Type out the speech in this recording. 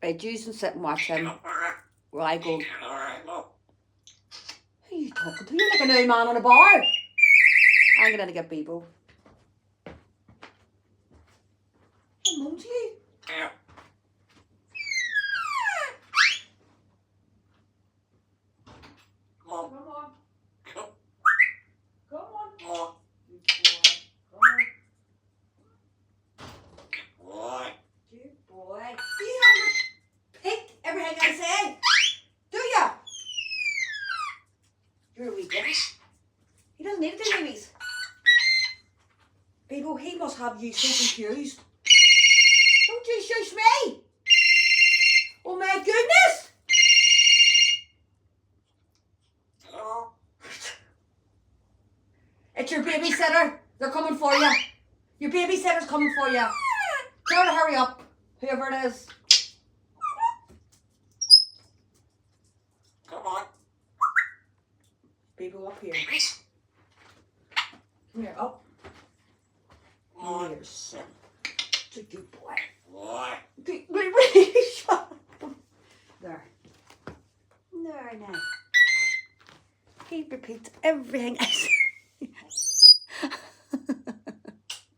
Right, you can sit and watch him while I go. Who are you talking to? You're like a new man on a bar. I'm going to get Bebo. Come on to you. Come on. Come on. Good boy. Do you have to pick everything I say? Do ya? You're a wee bitch. He doesn't need to do babies. Bebo, he must have you so confused. Don't you shush me! Oh my goodness! It's your babysitter. They're coming for you. Your babysitter's coming for you. Tell her to hurry up, whoever it is. Come on. Bebo, up here. Come here, up. On. Here's son. It's a good boy. What? Wait, shut up. There. There now. He repeats everything I say.